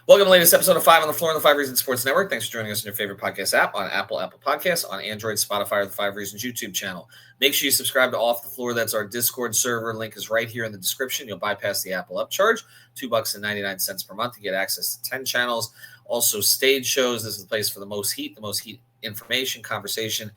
Welcome to the latest episode of 5 on the Floor on the 5 Reasons Sports Network. Thanks for joining us in your favorite podcast app on Apple Podcasts, on Android, Spotify, or the 5 Reasons YouTube channel. Make sure you subscribe to Off the Floor. That's our Discord server. Link is right here in the description. You'll bypass the Apple upcharge, $2.99 per month to get access to 10 channels. Also, stage shows. This is the place for the most heat information, conversation,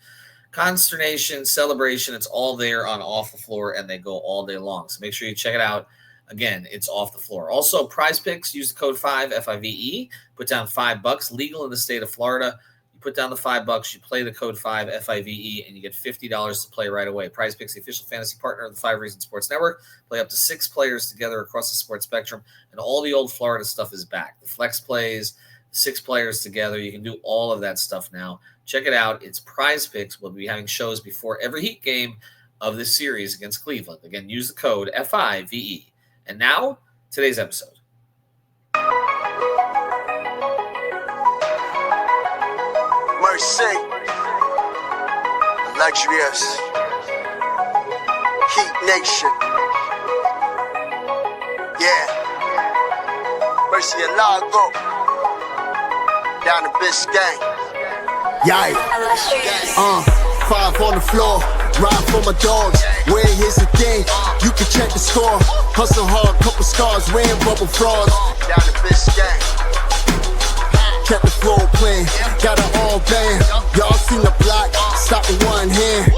consternation, celebration. It's all there on Off the Floor, and they go all day long. So make sure you check it out. Again, it's Off the Floor. Also, Prize Picks, use the code 5, F-I-V-E. Put down $5, legal in the state of Florida. You put down the $5, you play the code 5, F-I-V-E, and you get $50 to play right away. Prize Picks, the official fantasy partner of the 5 Reasons Sports Network. Play up to 6 players together across the sports spectrum, and all the old Florida stuff is back. The flex plays, 6 players together. You can do all of that stuff now. Check it out. It's Prize Picks. We'll be having shows before every Heat game of this series against Cleveland. Again, use the code F-I-V-E. And now, today's episode. Mercy, Luxurious, Heat Nation, yeah, Mercy and Lago, down to Biscayne, yeah, 5 on the floor, ride for my dogs, where here's the thing, you can check the score, hustle hard, couple scars, wearing bubble frogs, down to Biscayne. Kept the floor playing, got it all band. Y'all seen the block, stop with one hand.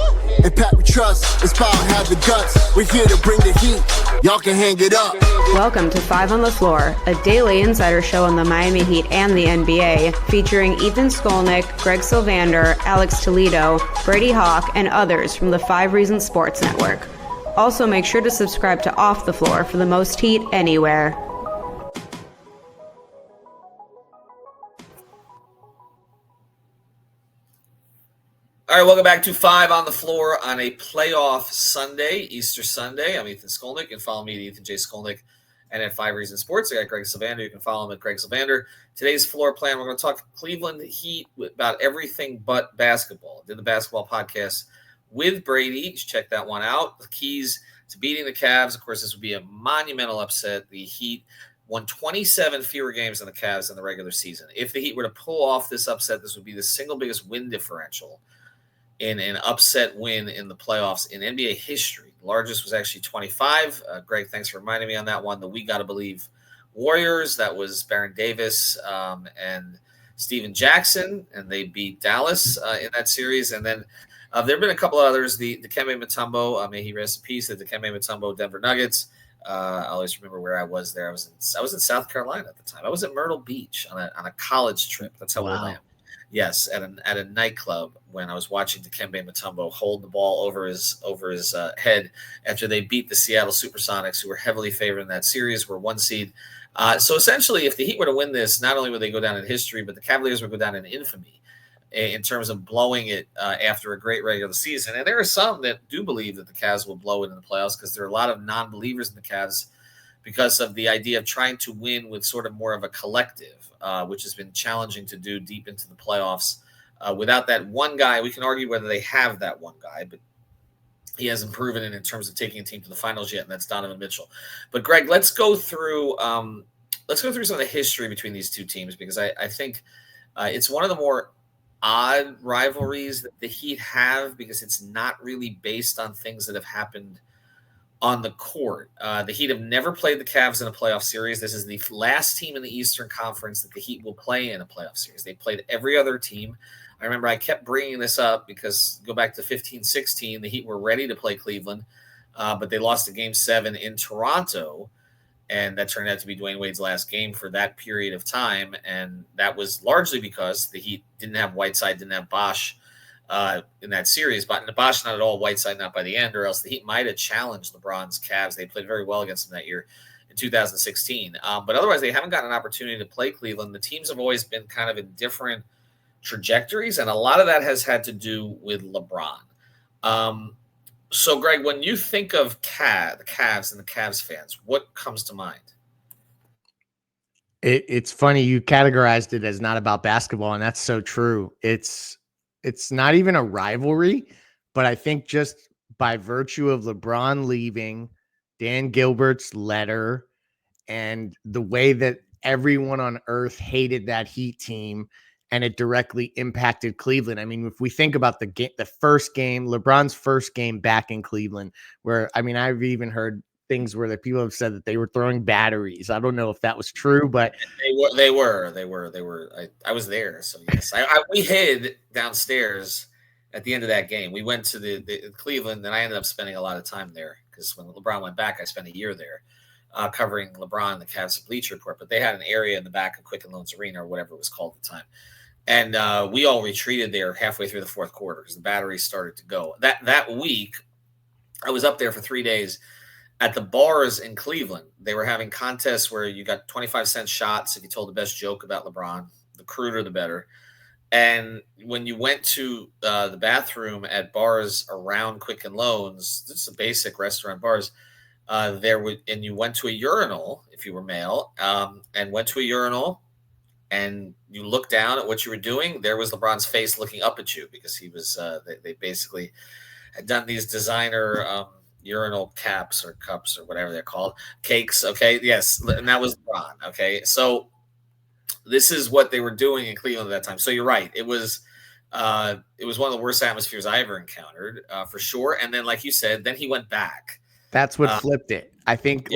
And Pat we trust, it's about to have the guts. We're here to bring the heat, y'all can hang it up. Welcome to 5 on the Floor, a daily insider show on the Miami Heat and the NBA, featuring Ethan Skolnick, Greg Sylvander, Alex Toledo, Brady Hawk, and others from the 5 Reasons Sports Network. Also, make sure to subscribe to Off the Floor for the most heat anywhere. All right, welcome back to 5 on the Floor on a playoff Sunday, Easter Sunday. I'm Ethan Skolnick. You can follow me at Ethan J. Skolnick and at 5 Reasons Sports. I got Greg Sylvander. You can follow him at Greg Sylvander. Today's floor plan, we're going to talk Cleveland Heat about everything but basketball. I did the basketball podcast with Brady. You should check that one out. The keys to beating the Cavs. Of course, this would be a monumental upset. The Heat won 27 fewer games than the Cavs in the regular season. If the Heat were to pull off this upset, this would be the single biggest win differential in an upset win in the playoffs in NBA history. The largest was actually 25. Greg, thanks for reminding me on that one. The We Gotta Believe Warriors, that was Baron Davis and Steven Jackson, and they beat Dallas in that series. And then there have been a couple others. The Dikembe Mutombo, may he rest in peace, the Dikembe Mutombo Denver Nuggets. I always remember where I was there. I was in South Carolina at the time. I was at Myrtle Beach on a college trip. That's how old I am. Yes, at a nightclub when I was watching Dikembe Mutombo hold the ball over his head after they beat the Seattle Supersonics, who were heavily favored in that series, were 1 seed. So essentially, if the Heat were to win this, not only would they go down in history, but the Cavaliers would go down in infamy in terms of blowing it after a great regular season. And there are some that do believe that the Cavs will blow it in the playoffs because there are a lot of non-believers in the Cavs because of the idea of trying to win with sort of more of a collective, which has been challenging to do deep into the playoffs. Without that one guy, we can argue whether they have that one guy, but he hasn't proven it in terms of taking a team to the finals yet, and that's Donovan Mitchell. But Greg, let's go through some of the history between these two teams because I think it's one of the more odd rivalries that the Heat have because it's not really based on things that have happened on the court. The Heat have never played the Cavs in a playoff series. This is the last team in the Eastern Conference that the Heat will play in a playoff series. They played every other team. I remember I kept bringing this up because go back to 15-16, the Heat were ready to play Cleveland, but they lost a Game 7 in Toronto, and that turned out to be Dwayne Wade's last game for that period of time, and that was largely because the Heat didn't have Whiteside, didn't have Bosh in that series, but Bosh not at all, Whiteside not by the end, or else the Heat might have challenged LeBron's Cavs. They played very well against them that year in 2016. But otherwise, they haven't gotten an opportunity to play Cleveland. The teams have always been kind of in different trajectories, and a lot of that has had to do with LeBron. So, Greg, when you think of the Cavs and the Cavs fans, what comes to mind? It's funny you categorized it as not about basketball, and that's so true. It's not even a rivalry, but I think just by virtue of LeBron leaving, Dan Gilbert's letter, and the way that everyone on earth hated that Heat team, and it directly impacted Cleveland. I mean, if we think about the first game, LeBron's first game back in Cleveland, where, I mean, I've even heard things where the people have said that they were throwing batteries. I don't know if that was true, but They were. I was there, so yes. We hid downstairs at the end of that game. We went to the Cleveland, and I ended up spending a lot of time there because when LeBron went back, I spent a year there covering LeBron and the Cavs Bleacher Report. But they had an area in the back of Quicken Loans Arena or whatever it was called at the time. And we all retreated there halfway through the fourth quarter because the batteries started to go. That week, I was up there for 3 days at the bars in Cleveland. They were having contests where you got 25-cent shots if you told the best joke about LeBron. The cruder, the better. And when you went to the bathroom at bars around Quicken Loans, this is a basic restaurant bars, and you went to a urinal if you were male, and went to a urinal, and you looked down at what you were doing. There was LeBron's face looking up at you because he was. They basically had done these designer urinal caps or cups or whatever they're called, cakes. Okay, yes, and that was LeBron. Okay, so this is what they were doing in Cleveland at that time. So you're right. It was one of the worst atmospheres I ever encountered, for sure. And then, like you said, then he went back. That's what flipped it. I think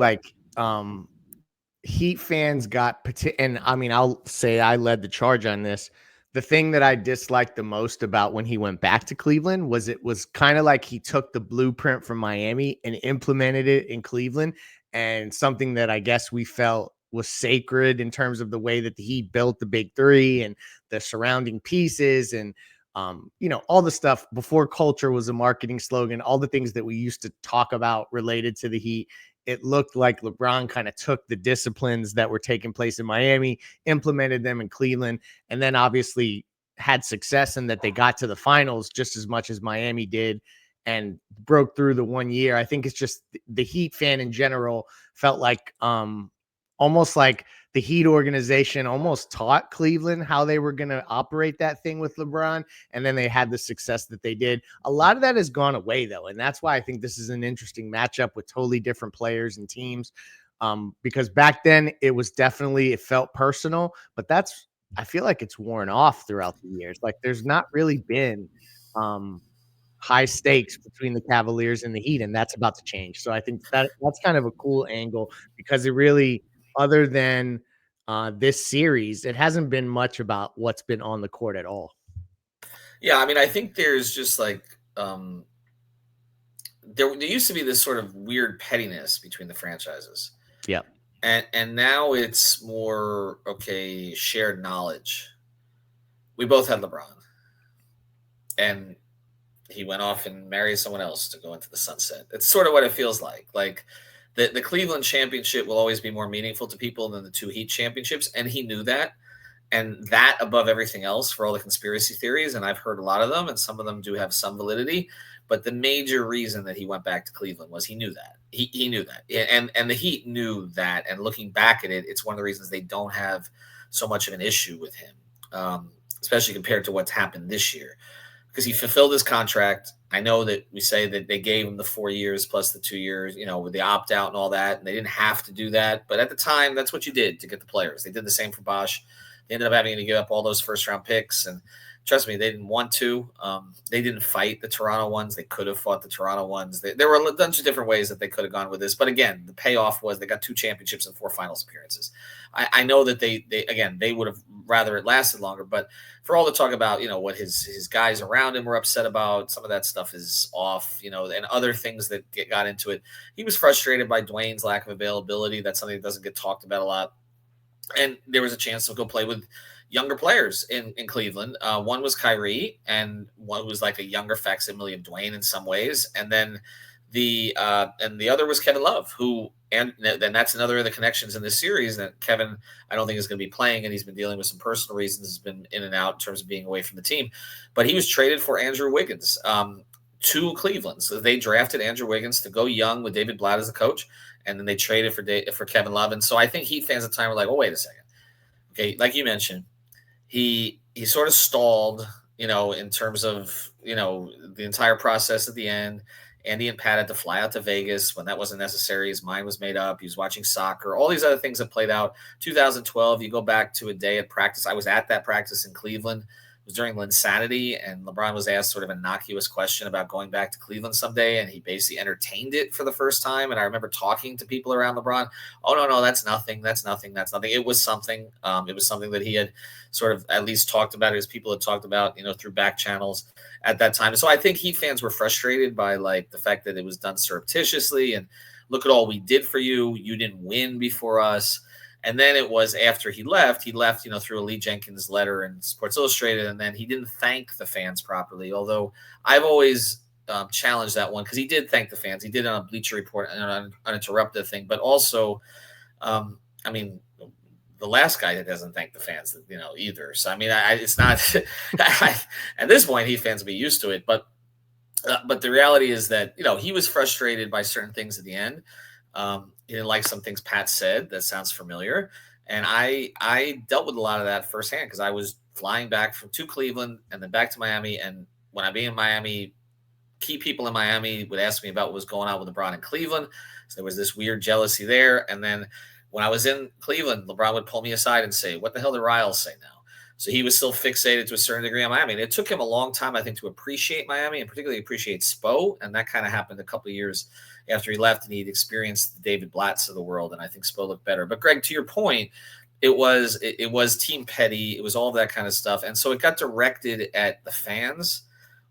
Heat fans got, and I mean, I'll say I led the charge on this. The thing that I disliked the most about when he went back to Cleveland was it was kind of like he took the blueprint from Miami and implemented it in Cleveland, and something that I guess we felt was sacred in terms of the way that the Heat built the big three and the surrounding pieces and all the stuff before culture was a marketing slogan, all the things that we used to talk about related to the Heat. It looked like LeBron kind of took the disciplines that were taking place in Miami, implemented them in Cleveland, and then obviously had success in that they got to the finals just as much as Miami did and broke through the 1 year. I think it's just the Heat fan in general felt like almost like the Heat organization almost taught Cleveland how they were going to operate that thing with LeBron, and then they had the success that they did. A lot of that has gone away, though, and that's why I think this is an interesting matchup with totally different players and teams, because back then it felt personal, but I feel like it's worn off throughout the years. Like there's not really been high stakes between the Cavaliers and the Heat, and that's about to change. So I think that's kind of a cool angle because it really – other than this series, it hasn't been much about what's been on the court at all. Yeah, I mean, I think there's just like there used to be this sort of weird pettiness between the franchises. Yeah. And now it's more, okay, shared knowledge. We both had LeBron. And he went off and married someone else to go into the sunset. It's sort of what it feels like. Like, the Cleveland championship will always be more meaningful to people than the two Heat championships, and he knew that. And that above everything else for all the conspiracy theories, and I've heard a lot of them, and some of them do have some validity. But the major reason that he went back to Cleveland was he knew that. He knew that. And the Heat knew that. And looking back at it, it's one of the reasons they don't have so much of an issue with him, especially compared to what's happened this year. Because he fulfilled his contract. I know that we say that they gave him the 4 years plus the 2 years, with the opt-out and all that, and they didn't have to do that. But at the time, that's what you did to get the players. They did the same for Bosh. They ended up having to give up all those first-round picks, and trust me, they didn't want to. They didn't fight the Toronto ones. They could have fought the Toronto ones. There were a bunch of different ways that they could have gone with this. But again, the payoff was they got 2 championships and 4 finals appearances. I know that they would have rather it lasted longer. But for all the talk about, what his guys around him were upset about, some of that stuff is off, and other things that got into it. He was frustrated by Dwayne's lack of availability. That's something that doesn't get talked about a lot. And there was a chance to go play with younger players in Cleveland. One was Kyrie, and one was like a younger facsimile of Dwayne in some ways. And then the other was Kevin Love, and that's another of the connections in this series that Kevin, I don't think is going to be playing, and he's been dealing with some personal reasons. Has been in and out in terms of being away from the team, but he was traded for Andrew Wiggins to Cleveland. So they drafted Andrew Wiggins to go young with David Blatt as the coach, and then they traded for Kevin Love. And so I think Heat fans at the time were like, "Oh, wait a second, okay." Like you mentioned, he sort of stalled, in terms of the entire process at the end. Andy and Pat had to fly out to Vegas when that wasn't necessary. His mind was made up. He was watching soccer. All these other things that played out. 2012, you go back to a day at practice. I was at that practice in Cleveland. It was during Linsanity, and LeBron was asked sort of an innocuous question about going back to Cleveland someday, and he basically entertained it for the first time. And I remember talking to people around LeBron. Oh, no, that's nothing. That's nothing. That's nothing. It was something. It was something that he had sort of at least talked about, his people had talked about, through back channels at that time. So I think Heat fans were frustrated by like the fact that it was done surreptitiously, and look at all we did for you. You didn't win before us. And then it was after he left, through a Lee Jenkins letter in Sports Illustrated, and then he didn't thank the fans properly. Although I've always challenged that one, because he did thank the fans. He did on a Bleacher Report and an uninterrupted thing, but also, the last guy that doesn't thank the fans, either. So, it's not at this point, Heat fans will be used to it, but the reality is that, he was frustrated by certain things at the end. He didn't like some things Pat said. That sounds familiar. And I dealt with a lot of that firsthand, because I was flying back to Cleveland and then back to Miami. And when I'd be in Miami, key people in Miami would ask me about what was going on with LeBron in Cleveland. So there was this weird jealousy there. And then when I was in Cleveland, LeBron would pull me aside and say, what the hell do Riles say now? So he was still fixated to a certain degree on Miami. And it took him a long time, I think, to appreciate Miami and particularly appreciate Spo. And that kind of happened a couple of years after he left, and he'd experienced the David Blatts of the world. And I think Spo looked better. But Greg, to your point, it was team petty. It was all that kind of stuff. And so it got directed at the fans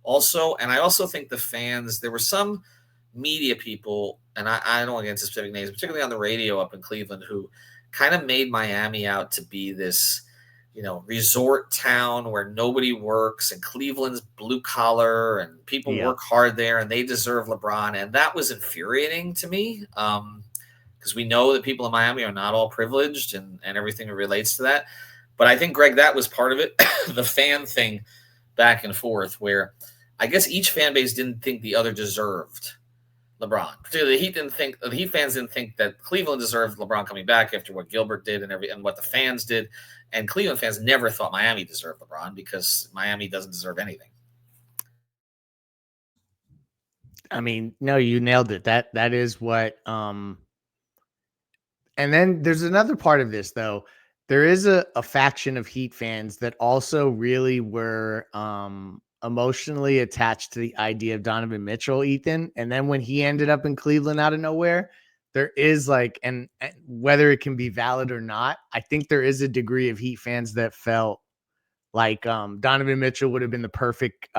also. And I also think the fans, there were some media people, and I don't want to get into specific names, particularly on the radio up in Cleveland, who kind of made Miami out to be this, resort town where nobody works, and Cleveland's blue collar and people work hard there and they deserve LeBron. And that was infuriating to me, because we know that people in Miami are not all privileged and everything that relates to that. But I think, Greg, that was part of it, the fan thing back and forth, where I guess each fan base didn't think the other deserved LeBron. Particularly the Heat fans didn't think that Cleveland deserved LeBron coming back after what Gilbert did and what the fans did. And Cleveland fans never thought Miami deserved LeBron, because Miami doesn't deserve anything. No, you nailed it. That is what and then there's another part of this, though. There is a faction of Heat fans that also really were emotionally attached to the idea of Donovan Mitchell, Ethan. And then when he ended up in Cleveland out of nowhere, there is and whether it can be valid or not, I think there is a degree of Heat fans that felt like Donovan Mitchell would have been the perfect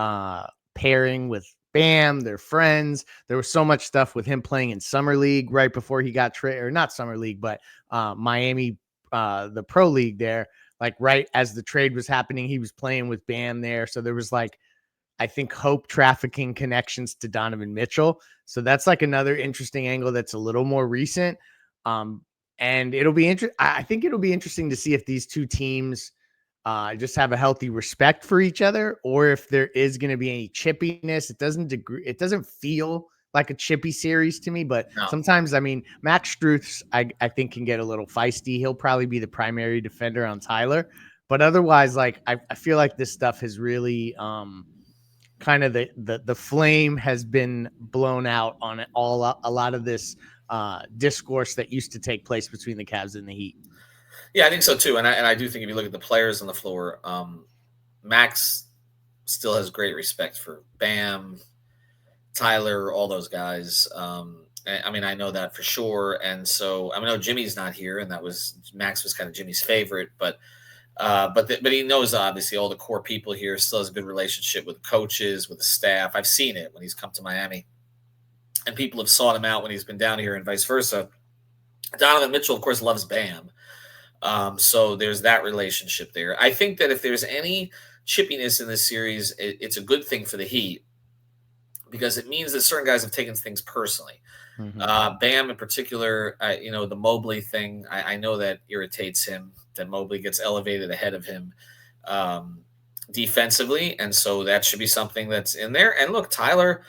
pairing with Bam. They're friends. There was so much stuff with him playing in Summer League right before he got traded, or not Summer League, but Miami, the Pro League there. Like right as the trade was happening, he was playing with Bam there. So there was I think hope trafficking connections to Donovan Mitchell. So that's another interesting angle that's a little more recent. And it'll be I think it'll be interesting to see if these two teams just have a healthy respect for each other, or if there is going to be any chippiness. It doesn't feel like a chippy series to me, but sometimes, Max Struth's, I think, can get a little feisty. He'll probably be the primary defender on Tyler, but otherwise, I feel like this stuff has really, kind of the flame has been blown out on a lot of this discourse that used to take place between the Cavs and the Heat. Yeah, I think so too. And I do think if you look at the players on the floor, Max still has great respect for Bam, Tyler, all those guys. I know that for sure. And so I know Jimmy's not here, and Max was kind of Jimmy's favorite, but he knows obviously all the core people here. Still has a good relationship with the coaches, with the staff. I've seen it when he's come to Miami, and people have sought him out when he's been down here, and vice versa. Donovan Mitchell, of course, loves Bam. So there's that relationship there. I think that if there's any chippiness in this series, it's a good thing for the Heat, because it means that certain guys have taken things personally. Mm-hmm. Bam in particular, the Mobley thing, I know that irritates him, that Mobley gets elevated ahead of him defensively. And so that should be something that's in there. And look, Tyler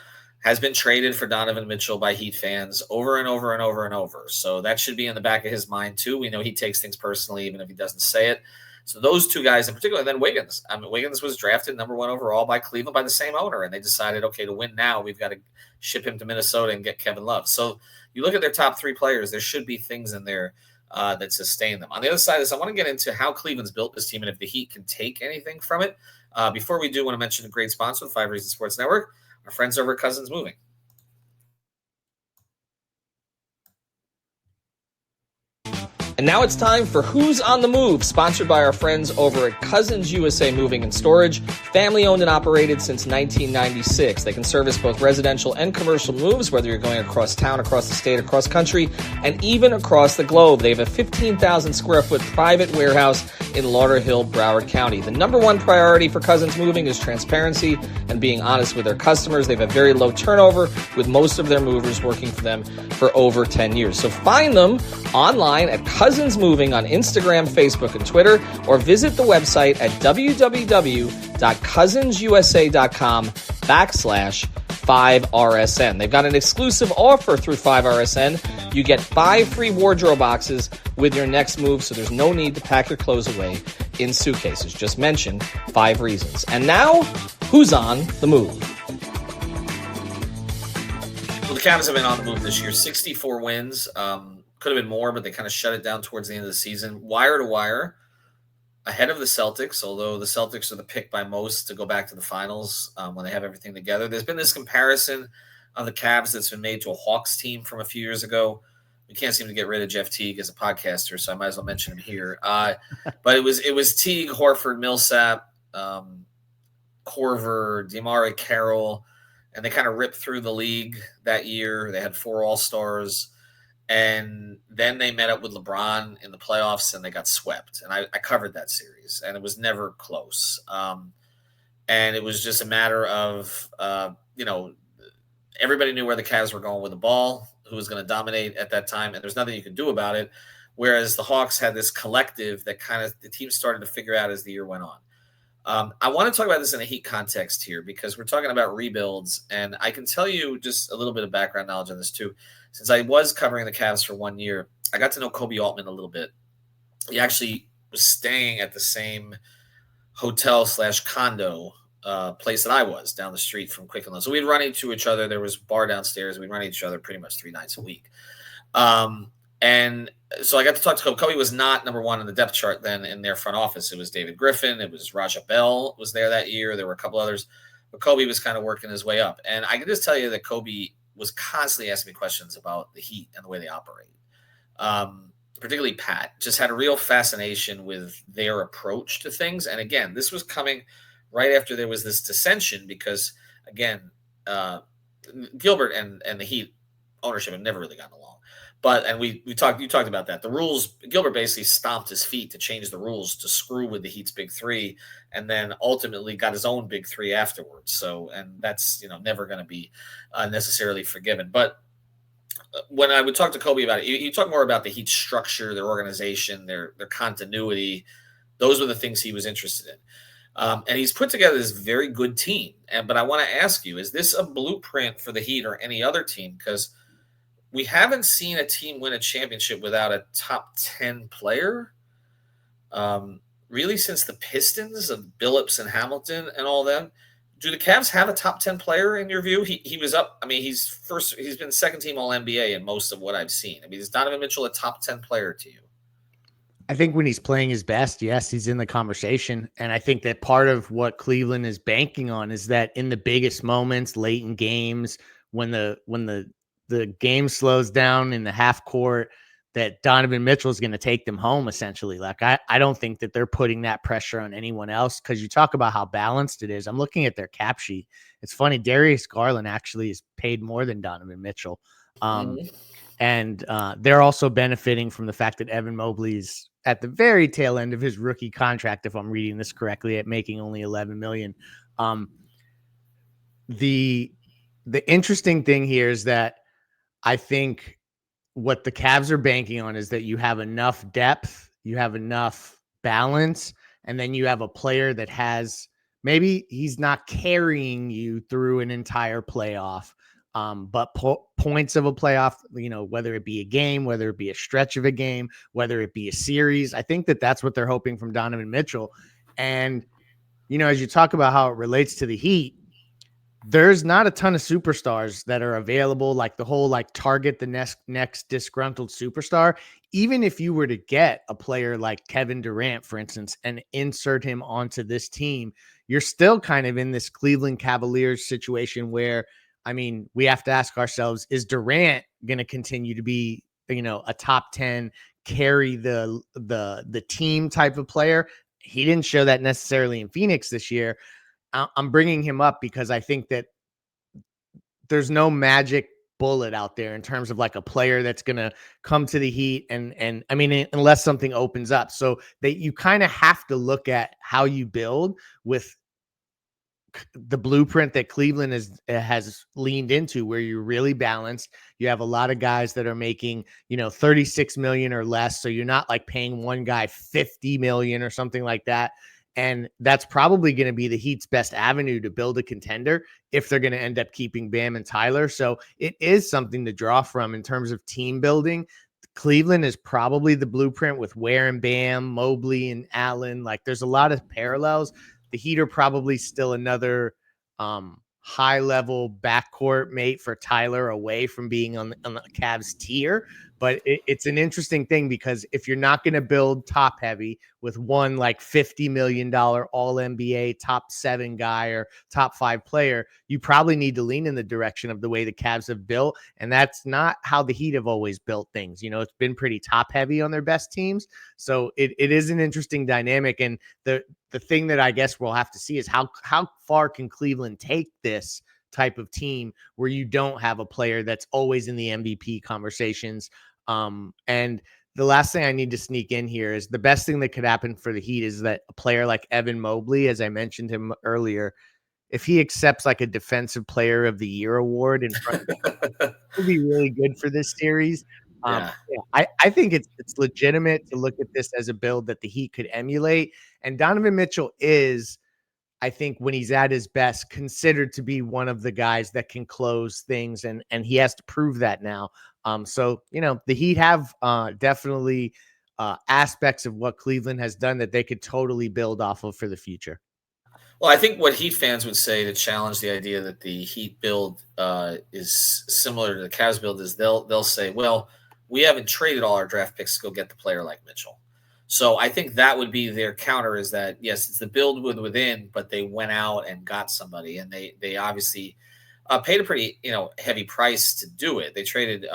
has been traded for Donovan Mitchell by Heat fans over and over and over and over. So that should be in the back of his mind too. We know he takes things personally, even if he doesn't say it. So those two guys in particular, and then Wiggins. I mean, Wiggins was drafted number 1 overall by Cleveland by the same owner, and they decided, okay, to win now, we've got to ship him to Minnesota and get Kevin Love. So you look at their top 3 players, there should be things in there that sustain them. On the other side of this, I want to get into how Cleveland's built this team and if the Heat can take anything from it. Before we do, I want to mention a great sponsor, the 5 Reasons Sports Network, our friends over at Cousins Moving. And now it's time for Who's on the Move, sponsored by our friends over at Cousins USA Moving and Storage, family owned and operated since 1996. They can service both residential and commercial moves, whether you're going across town, across the state, across country, and even across the globe. They have a 15,000 square foot private warehouse in Lauderhill, Broward County. The number 1 priority for Cousins Moving is transparency and being honest with their customers. They have a very low turnover, with most of their movers working for them for over 10 years. So find them online at Cousins Moving on Instagram, Facebook, and Twitter, or visit the website at www.cousinsusa.com/5RSN. They've got an exclusive offer through 5RSN. You get 5 free wardrobe boxes with your next move, so there's no need to pack your clothes away in suitcases. Just mention 5 reasons. And now, who's on the move? Well, the Cavs have been on the move this year. 64 wins. Could have been more, but they kind of shut it down towards the end of the season. Wire to wire, ahead of the Celtics, although the Celtics are the pick by most to go back to the finals when they have everything together. There's been this comparison of the Cavs that's been made to a Hawks team from a few years ago. We can't seem to get rid of Jeff Teague as a podcaster, so I might as well mention him here. But it was Teague, Horford, Millsap, Korver, DeMar Carroll, and they kind of ripped through the league that year. They had 4 All-Stars. And then they met up with LeBron in the playoffs and they got swept. And I covered that series and it was never close. And it was just a matter of, everybody knew where the Cavs were going with the ball, who was going to dominate at that time. And there's nothing you could do about it. Whereas the Hawks had this collective that kind of the team started to figure out as the year went on. I want to talk about this in a Heat context here because we're talking about rebuilds. And I can tell you just a little bit of background knowledge on this too. Since I was covering the Cavs for 1 year, I got to know Kobe Altman a little bit. He actually was staying at the same hotel/condo place that I was down the street from Quicken Loans. So we'd run into each other. There was a bar downstairs. We'd run into each other pretty much 3 nights a week. And so I got to talk to Kobe. Kobe was not number 1 in the depth chart then in their front office. It was David Griffin. It was Raja Bell was there that year. There were a couple others. But Kobe was kind of working his way up. And I can just tell you that Kobe was constantly asking me questions about the Heat and the way they operate. Particularly Pat, just had a real fascination with their approach to things. And again, this was coming right after there was this dissension because, again, Gilbert and the Heat ownership have never really gotten along. But, and you talked about that. The rules, Gilbert basically stomped his feet to change the rules to screw with the Heat's big 3 and then ultimately got his own big 3 afterwards. So, and that's, never going to be necessarily forgiven. But when I would talk to Kobe about it, you talk more about the Heat structure, their organization, their continuity. Those were the things he was interested in. And he's put together this very good team. But I want to ask you, is this a blueprint for the Heat or any other team? Because we haven't seen a team win a championship without a top 10 player, really since the Pistons of Billups and Hamilton and all them. Do the Cavs have a top 10 player in your view? He was up. I mean, he's been second team All NBA in most of what I've seen. I mean, is Donovan Mitchell a top 10 player to you? I think when he's playing his best, yes, he's in the conversation. And I think that part of what Cleveland is banking on is that in the biggest moments, late in games, when the game slows down in the half court, that Donovan Mitchell is going to take them home essentially. Like, I don't think that they're putting that pressure on anyone else. Cause you talk about how balanced it is. I'm looking at their cap sheet. It's funny. Darius Garland actually is paid more than Donovan Mitchell. And they're also benefiting from the fact that Evan Mobley's at the very tail end of his rookie contract, if I'm reading this correctly, at making only $11 million. The interesting thing here is that I think what the Cavs are banking on is that you have enough depth, you have enough balance, and then you have a player that has, maybe he's not carrying you through an entire playoff, But points of a playoff, whether it be a game, whether it be a stretch of a game, whether it be a series, I think that that's what they're hoping from Donovan Mitchell. And, as you talk about how it relates to the Heat, there's not a ton of superstars that are available, like the whole target the next disgruntled superstar. Even if you were to get a player like Kevin Durant, for instance, and insert him onto this team, you're still kind of in this Cleveland Cavaliers situation where, we have to ask ourselves, is Durant going to continue to be, a top 10 carry the team type of player? He didn't show that necessarily in Phoenix this year. I'm bringing him up because I think that there's no magic bullet out there in terms of a player that's going to come to the Heat and unless something opens up. So that you kind of have to look at how you build with the blueprint that Cleveland has leaned into, where you're really balanced. You have a lot of guys that are making, 36 million or less. So you're not paying one guy 50 million or something like that. And that's probably going to be the Heat's best avenue to build a contender if they're going to end up keeping Bam and Tyler. So it is something to draw from in terms of team building. Cleveland is probably the blueprint with Ware and Bam, Mobley and Allen. There's a lot of parallels. The Heat are probably still another high-level backcourt mate for Tyler, away from being on the Cavs tier. But it's an interesting thing, because if you're not going to build top-heavy with one $50 million all-NBA top 7 guy or top 5 player, you probably need to lean in the direction of the way the Cavs have built. And that's not how the Heat have always built things. It's been pretty top-heavy on their best teams. So it is an interesting dynamic. And the thing that I guess we'll have to see is how far can Cleveland take this type of team where you don't have a player that's always in the MVP conversations. And the last thing I need to sneak in here is the best thing that could happen for the Heat is that a player like Evan Mobley, as I mentioned him earlier, if he accepts a defensive player of the year award in front of him, would be really good for this series. I think it's legitimate to look at this as a build that the Heat could emulate. And Donovan Mitchell is, I think, when he's at his best, considered to be one of the guys that can close things, and he has to prove that now. So the Heat have definitely aspects of what Cleveland has done that they could totally build off of for the future. Well, I think what Heat fans would say to challenge the idea that the Heat build is similar to the Cavs build is they'll say, well, we haven't traded all our draft picks to go get the player like Mitchell. So I think that would be their counter, is that, yes, it's the build within, but they went out and got somebody, and they obviously paid a pretty heavy price to do it. They traded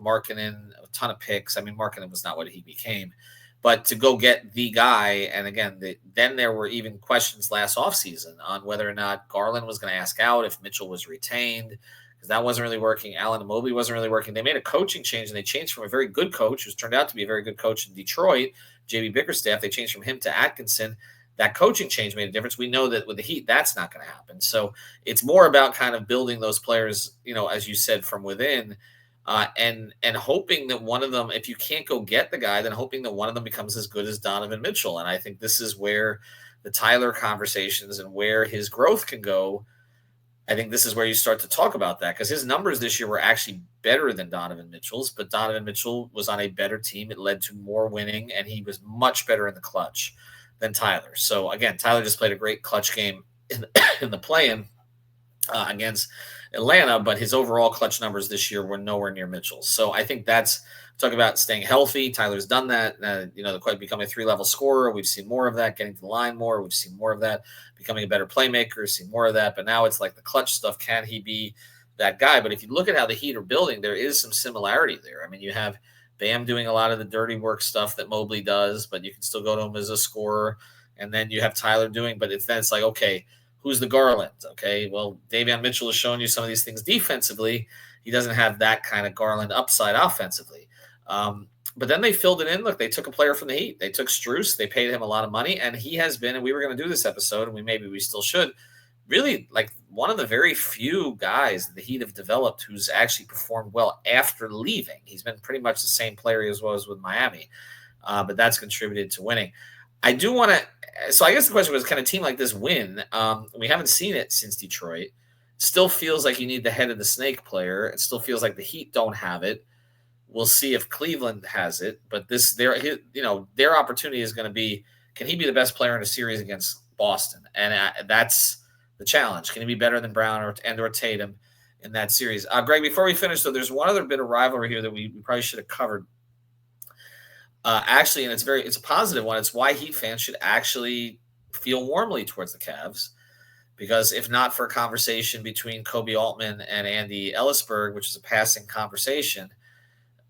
Markkanen, a ton of picks. Markkanen was not what he became, but to go get the guy. And again, then there were even questions last offseason on whether or not Garland was going to ask out if Mitchell was retained, because that wasn't really working. Allen and Mobley wasn't really working. They made a coaching change, and they changed from a very good coach, who's turned out to be a very good coach in Detroit, JB Bickerstaff. They changed from him to Atkinson. That coaching change made a difference. We know that with the Heat, that's not going to happen. So it's more about kind of building those players, as you said, from within, and hoping that one of them, if you can't go get the guy, then hoping that one of them becomes as good as Donovan Mitchell. And I think this is where the Tyler conversations and where his growth can go. I think this is where you start to talk about that, because his numbers this year were actually better than Donovan Mitchell's, but Donovan Mitchell was on a better team. It led to more winning, and he was much better in the clutch than Tyler. So again, Tyler just played a great clutch game in the play-in against Atlanta, but his overall clutch numbers this year were nowhere near Mitchell's. So I think that's talk about staying healthy. Tyler's done that. Becoming a 3-level scorer. We've seen more of that. Getting to the line more. We've seen more of that. Becoming a better playmaker. Seen more of that. But now it's the clutch stuff. Can he be that guy? But if you look at how the Heat are building, there is some similarity there. You have Bam doing a lot of the dirty work stuff that Mobley does, but you can still go to him as a scorer. And then you have Tyler doing, but it's okay, who's the Garland? Okay, well, Davion Mitchell has shown you some of these things defensively. He doesn't have that kind of Garland upside offensively. But then they filled it in. Look, they took a player from the Heat. They took Strus. They paid him a lot of money, and he has been, and we were going to do this episode, and we still should, really one of the very few guys that the Heat have developed who's actually performed well after leaving. He's been pretty much the same player as was with Miami, but that's contributed to winning. I do want to – so I guess the question was, can a team like this win? We haven't seen it since Detroit. Still feels like you need the head of the snake player. It still feels like the Heat don't have it. We'll see if Cleveland has it, but their opportunity is going to be, can he be the best player in a series against Boston? And that's the challenge. Can he be better than Brown or Tatum in that series? Greg, before we finish, though, there's one other bit of rivalry here that we probably should have covered. Actually, and it's a positive one. It's why Heat fans should actually feel warmly towards the Cavs, because if not for a conversation between Kobe Altman and Andy Ellisberg, which is a passing conversation,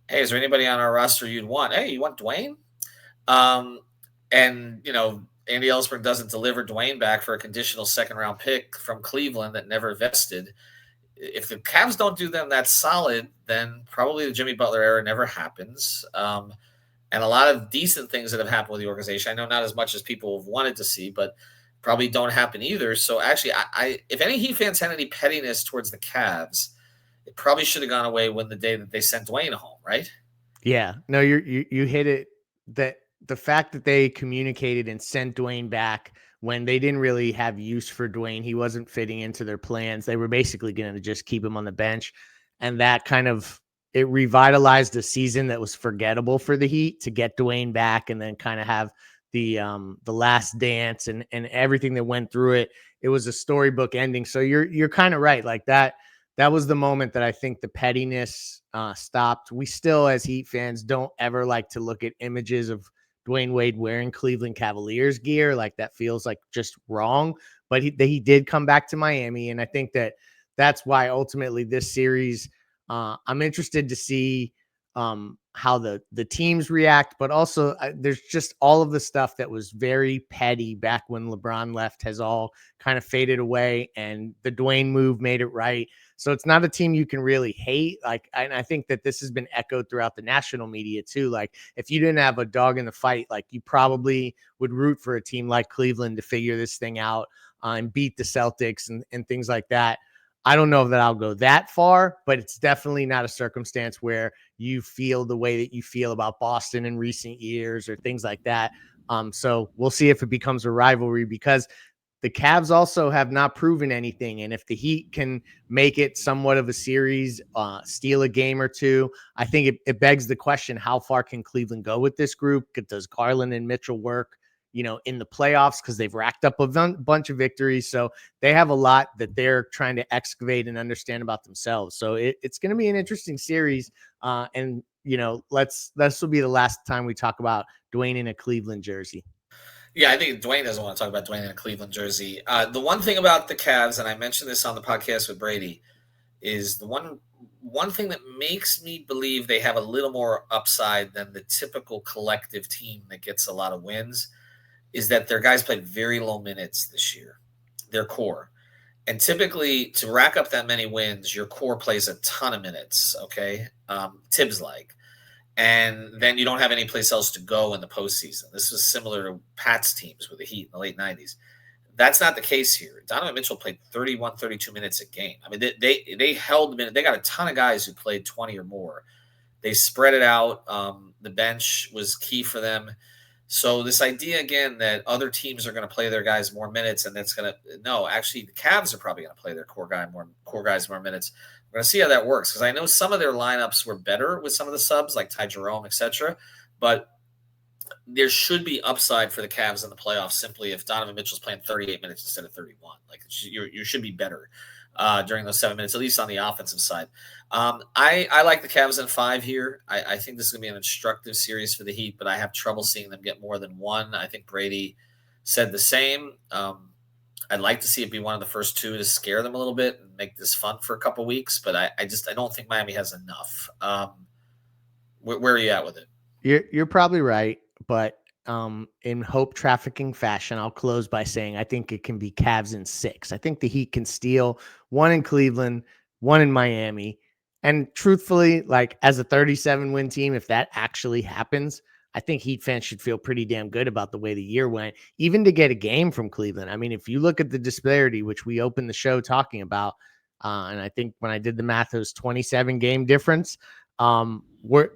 hey, is there anybody on our roster you'd want? Hey, you want Dwayne? And Andy Ellisberg doesn't deliver Dwayne back for a conditional second-round pick from Cleveland that never vested. If the Cavs don't do them that solid, then probably the Jimmy Butler era never happens. And a lot of decent things that have happened with the organization, I know not as much as people have wanted to see, but probably don't happen either. So actually, if any Heat fans had any pettiness towards the Cavs, it probably should have gone away when the day that they sent Dwayne home, right? Yeah, no, you hit it. That the fact that they communicated and sent Dwayne back when they didn't really have use for Dwayne, he wasn't fitting into their plans. They were basically going to just keep him on the bench, and that kind of it revitalized a season that was forgettable for the Heat to get Dwayne back and then kind of have the last dance and everything that went through it. It was a storybook ending. So you're kind of right. Like that was the moment that I think the pettiness stopped. We still, as Heat fans, don't ever like to look at images of Dwayne Wade wearing Cleveland Cavaliers gear. Like that feels like just wrong. But he did come back to Miami, and I think that's why ultimately this series, I'm interested to see how the teams react, but also there's just all of the stuff that was very petty back when LeBron left has all kind of faded away, and the Dwayne move made it right. So it's not a team you can really hate. Like, and I think that this has been echoed throughout the national media too. Like, if you didn't have a dog in the fight, like you probably would root for a team like Cleveland to figure this thing out and beat the Celtics and things like that. I don't know that I'll go that far, but it's definitely not a circumstance where you feel the way that you feel about Boston in recent years or things like that. So we'll see if it becomes a rivalry, because the Cavs also have not proven anything. And if the Heat can make it somewhat of a series, steal a game or two, I think it begs the question, how far can Cleveland go with this group? Does Garland and Mitchell work, in the playoffs, because they've racked up a bunch of victories. So they have a lot that they're trying to excavate and understand about themselves. So it's going to be an interesting series. And this will be the last time we talk about Dwayne in a Cleveland jersey. Yeah, I think Dwayne doesn't want to talk about Dwayne in a Cleveland jersey. The one thing about the Cavs, and I mentioned this on the podcast with Brady, is the one thing that makes me believe they have a little more upside than the typical collective team that gets a lot of wins, is that their guys played very low minutes this year, their core. And typically, to rack up that many wins, your core plays a ton of minutes, okay? Tibbs-like. And then you don't have any place else to go in the postseason. This was similar to Pat's teams with the Heat in the late 90s. That's not the case here. Donovan Mitchell played 31, 32 minutes a game. I mean, they held the minute. They got a ton of guys who played 20 or more. They spread it out. The bench was key for them. So this idea, again, that other teams are going to play their guys more minutes, and that's going to – no, actually the Cavs are probably going to play their core guys more minutes. We're going to see how that works, because I know some of their lineups were better with some of the subs, like Ty Jerome, etc. But there should be upside for the Cavs in the playoffs simply if Donovan Mitchell's playing 38 minutes instead of 31. Like, you should be better during those 7 minutes, at least on the offensive side. I like the Cavs in 5 here. I think this is going to be an instructive series for the Heat, but I have trouble seeing them get more than one. I think Brady said the same. I'd like to see it be one of the first two to scare them a little bit and make this fun for a couple weeks, but I don't think Miami has enough. Where are you at with it? You're probably right, but in hope trafficking fashion, I'll close by saying I think it can be Cavs in 6. I think the Heat can steal one in Cleveland, one in Miami. And truthfully, like as a 37-win team, if that actually happens, I think Heat fans should feel pretty damn good about the way the year went, even to get a game from Cleveland. I mean, if you look at the disparity, which we opened the show talking about, and I think when I did the math, it was 27 game difference. The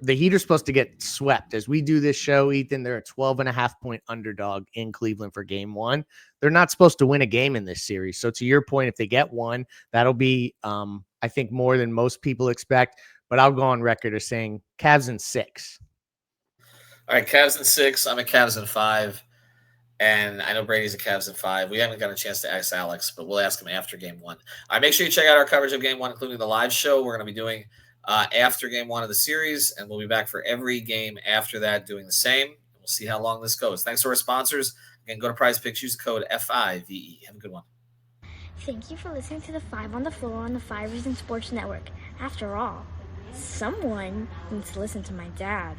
Heat are supposed to get swept. As we do this show, Ethan, they're a 12.5-point underdog in Cleveland for game one. They're not supposed to win a game in this series. So to your point, if they get one, that'll be, I think, more than most people expect. But I'll go on record as saying Cavs in 6. All right, Cavs in 6. I'm a Cavs in 5. And I know Brady's a Cavs in 5. We haven't got a chance to ask Alex, but we'll ask him after game one. All right, make sure you check out our coverage of game one, including the live show we're going to be doing after game one of the series. And we'll be back for every game after that doing the same. We'll see how long this goes. Thanks to our sponsors. Again, go to Prize Picks. Use the code FIVE. Have a good one. Thank you for listening to the 5 on the Floor on the 5 Reasons Sports Network. After all, someone needs to listen to my dad.